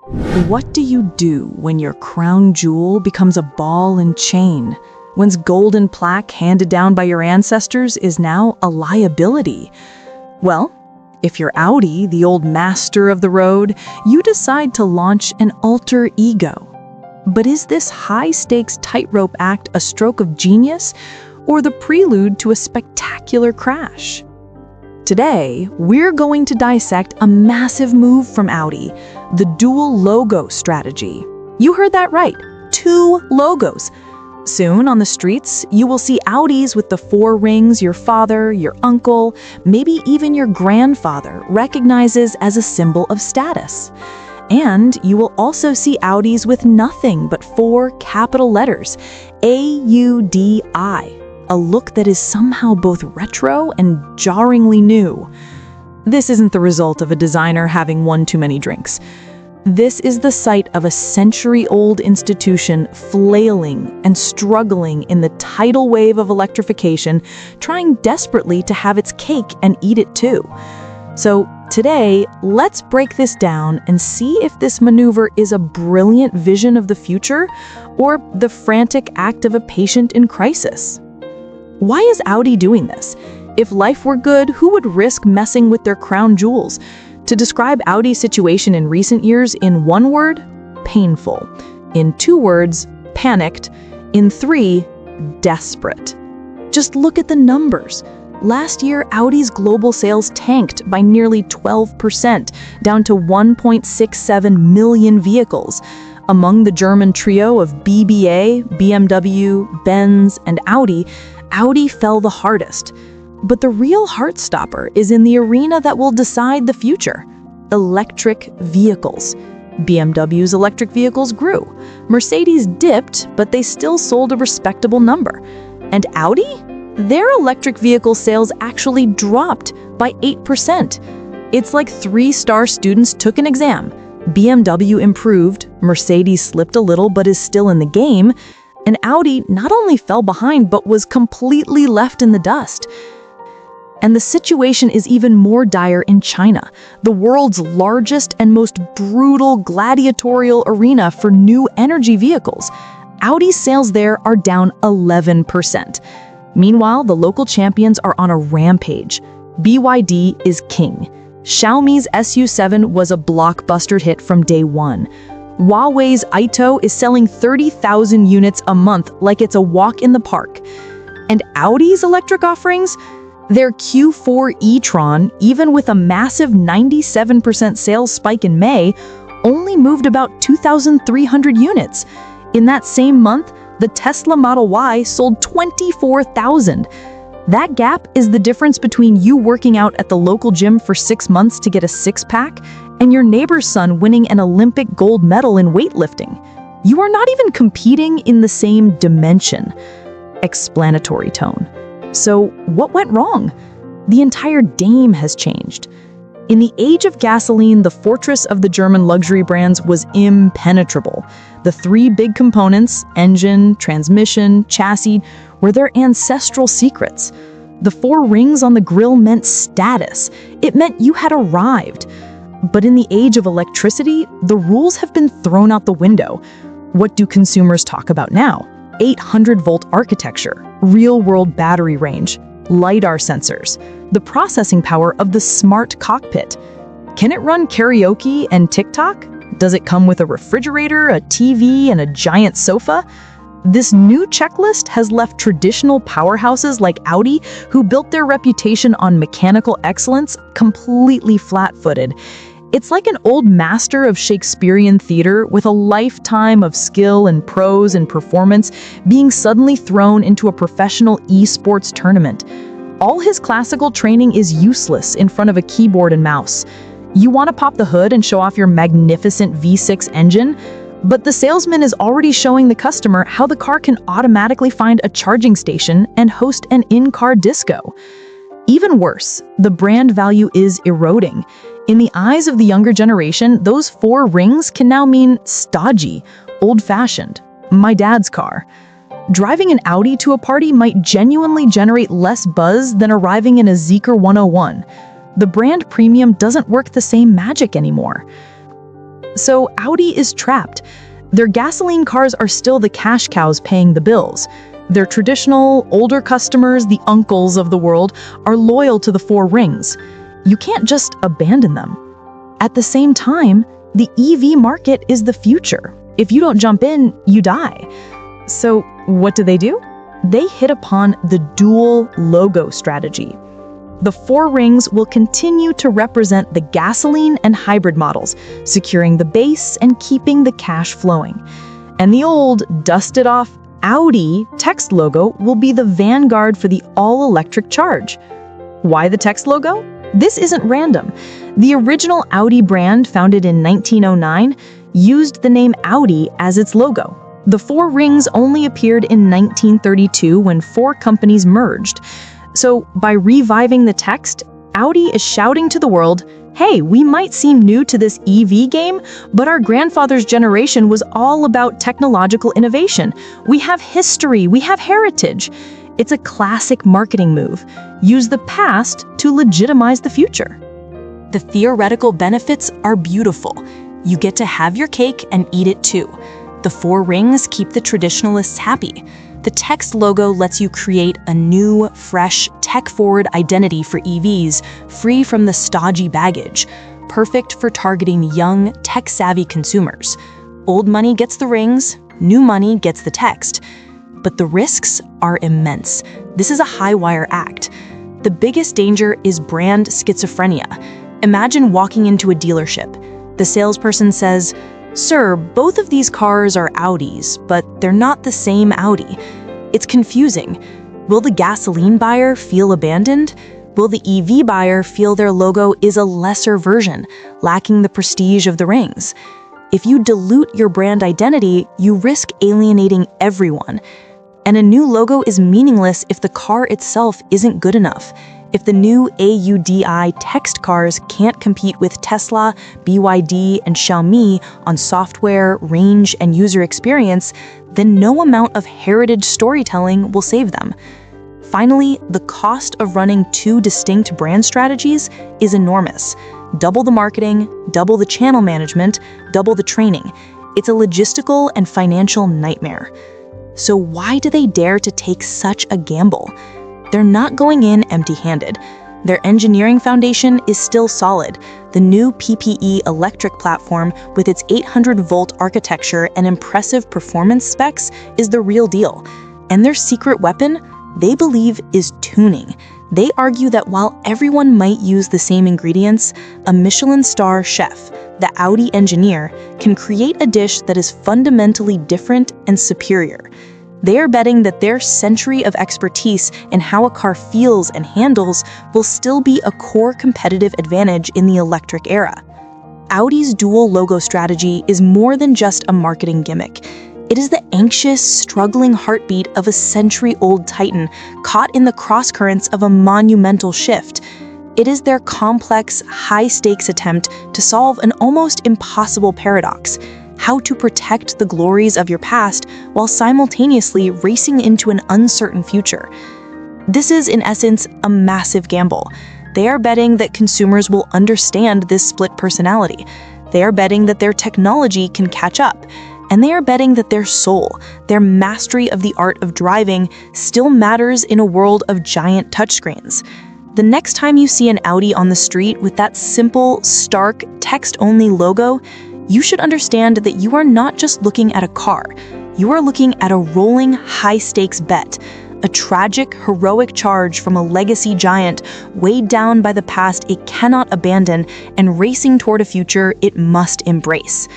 What do you do when your crown jewel becomes a ball and chain? When's golden plaque handed down by your ancestors is now a liability? Well, if you're Audi, the old master of the road, you decide to launch an alter ego. But is this high-stakes tightrope act a stroke of genius or the prelude to a spectacular crash? Today, we're going to dissect a massive move from Audi, the dual logo strategy. You heard that right, 2 logos. Soon on the streets, you will see Audis with the 4 rings your father, your uncle, maybe even your grandfather recognizes as a symbol of status. And you will also see Audis with nothing but 4 capital letters, AUDI. A look that is somehow both retro and jarringly new. This isn't the result of a designer having one too many drinks. This is the site of a century-old institution flailing and struggling in the tidal wave of electrification, trying desperately to have its cake and eat it too. So today, let's break this down and see if this maneuver is a brilliant vision of the future or the frantic act of a patient in crisis. Why is Audi doing this? If life were good, who would risk messing with their crown jewels? To describe Audi's situation in recent years in 1 word, painful. In 2 words, panicked. In 3, desperate. Just look at the numbers. Last year, Audi's global sales tanked by nearly 12%, down to 1.67 million vehicles. Among the German trio of BBA, BMW, Benz, and Audi fell the hardest. But the real heartstopper is in the arena that will decide the future: electric vehicles. BMW's electric vehicles grew. Mercedes dipped, but they still sold a respectable number. And Audi? Their electric vehicle sales actually dropped by 8%. It's like 3-star students took an exam. BMW improved, Mercedes slipped a little but is still in the game, and Audi not only fell behind, but was completely left in the dust. And the situation is even more dire in China, the world's largest and most brutal gladiatorial arena for new energy vehicles. Audi's sales there are down 11%. Meanwhile, the local champions are on a rampage. BYD is king. Xiaomi's SU7 was a blockbuster hit from day 1. Huawei's Ito is selling 30,000 units a month like it's a walk in the park. And Audi's electric offerings? Their Q4 e-tron, even with a massive 97% sales spike in May, only moved about 2,300 units. In that same month, the Tesla Model Y sold 24,000. That gap is the difference between you working out at the local gym for 6 months to get a 6-pack and your neighbor's son winning an Olympic gold medal in weightlifting. You are not even competing in the same dimension. Explanatory tone. So what went wrong? The entire game has changed. In the age of gasoline, the fortress of the German luxury brands was impenetrable. The 3 big components, engine, transmission, chassis, were their ancestral secrets. The 4 rings on the grille meant status. It meant you had arrived. But in the age of electricity, the rules have been thrown out the window. What do consumers talk about now? 800-volt architecture, real-world battery range, LiDAR sensors, the processing power of the smart cockpit. Can it run karaoke and TikTok? Does it come with a refrigerator, a TV, and a giant sofa? This new checklist has left traditional powerhouses like Audi, who built their reputation on mechanical excellence, completely flat-footed. It's like an old master of Shakespearean theater with a lifetime of skill and prose and performance being suddenly thrown into a professional esports tournament. All his classical training is useless in front of a keyboard and mouse. You want to pop the hood and show off your magnificent V6 engine? But the salesman is already showing the customer how the car can automatically find a charging station and host an in-car disco. Even worse, the brand value is eroding. In the eyes of the younger generation, those 4 rings can now mean stodgy, old-fashioned, my dad's car. Driving an Audi to a party might genuinely generate less buzz than arriving in a Zeekr 101. The brand premium doesn't work the same magic anymore. So Audi is trapped. Their gasoline cars are still the cash cows paying the bills. Their traditional, older customers, the uncles of the world, are loyal to the four rings. You can't just abandon them. At the same time, the EV market is the future. If you don't jump in, you die. So what do? They hit upon the dual logo strategy. The four rings will continue to represent the gasoline and hybrid models, securing the base and keeping the cash flowing. And the old, dusted-off Audi text logo will be the vanguard for the all-electric charge. Why the text logo? This isn't random. The original Audi brand, founded in 1909, used the name Audi as its logo. The four rings only appeared in 1932 when four companies merged. So by reviving the text, Audi is shouting to the world, hey, we might seem new to this EV game, but our grandfather's generation was all about technological innovation. We have history, we have heritage. It's a classic marketing move. Use the past to legitimize the future. The theoretical benefits are beautiful. You get to have your cake and eat it too. The four rings keep the traditionalists happy. The text logo lets you create a new, fresh, tech-forward identity for EVs, free from the stodgy baggage, perfect for targeting young, tech-savvy consumers. Old money gets the rings, new money gets the text. But the risks are immense. This is a high-wire act. The biggest danger is brand schizophrenia. Imagine walking into a dealership. The salesperson says, "Sir, both of these cars are Audis, but they're not the same Audi." It's confusing. Will the gasoline buyer feel abandoned? Will the EV buyer feel their logo is a lesser version, lacking the prestige of the rings? If you dilute your brand identity, you risk alienating everyone. And a new logo is meaningless if the car itself isn't good enough. If the new Audi text cars can't compete with Tesla, BYD, and Xiaomi on software, range, and user experience, then no amount of heritage storytelling will save them. Finally, the cost of running two distinct brand strategies is enormous. Double the marketing, double the channel management, double the training. It's a logistical and financial nightmare. So why do they dare to take such a gamble? They're not going in empty-handed. Their engineering foundation is still solid. The new PPE electric platform with its 800-volt architecture and impressive performance specs is the real deal. And their secret weapon, they believe, is tuning. They argue that while everyone might use the same ingredients, a Michelin star chef, the Audi engineer, can create a dish that is fundamentally different and superior. They are betting that their century of expertise in how a car feels and handles will still be a core competitive advantage in the electric era. Audi's dual logo strategy is more than just a marketing gimmick. It is the anxious, struggling heartbeat of a century-old titan caught in the crosscurrents of a monumental shift. It is their complex, high-stakes attempt to solve an almost impossible paradox: how to protect the glories of your past while simultaneously racing into an uncertain future. This is, in essence, a massive gamble. They are betting that consumers will understand this split personality. They are betting that their technology can catch up. And they are betting that their soul, their mastery of the art of driving, still matters in a world of giant touchscreens. The next time you see an Audi on the street with that simple, stark, text-only logo, you should understand that you are not just looking at a car. You are looking at a rolling, high-stakes bet, a tragic, heroic charge from a legacy giant weighed down by the past it cannot abandon and racing toward a future it must embrace.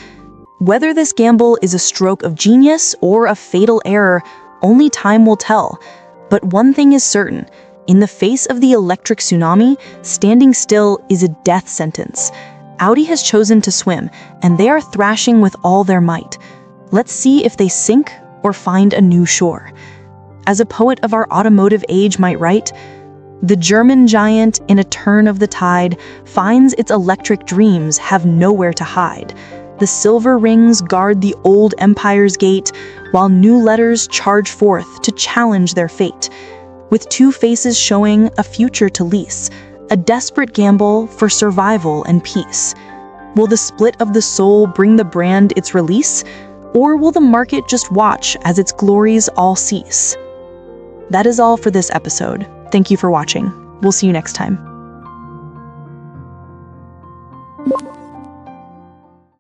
Whether this gamble is a stroke of genius or a fatal error, only time will tell. But one thing is certain: in the face of the electric tsunami, standing still is a death sentence. Audi has chosen to swim, and they are thrashing with all their might. Let's see if they sink or find a new shore. As a poet of our automotive age might write, "The German giant, in a turn of the tide, finds its electric dreams have nowhere to hide. The silver rings guard the old empire's gate, while new letters charge forth to challenge their fate. With two faces showing a future to lease, a desperate gamble for survival and peace." Will the split of the soul bring the brand its release? Or will the market just watch as its glories all cease? That is all for this episode. Thank you for watching. We'll see you next time.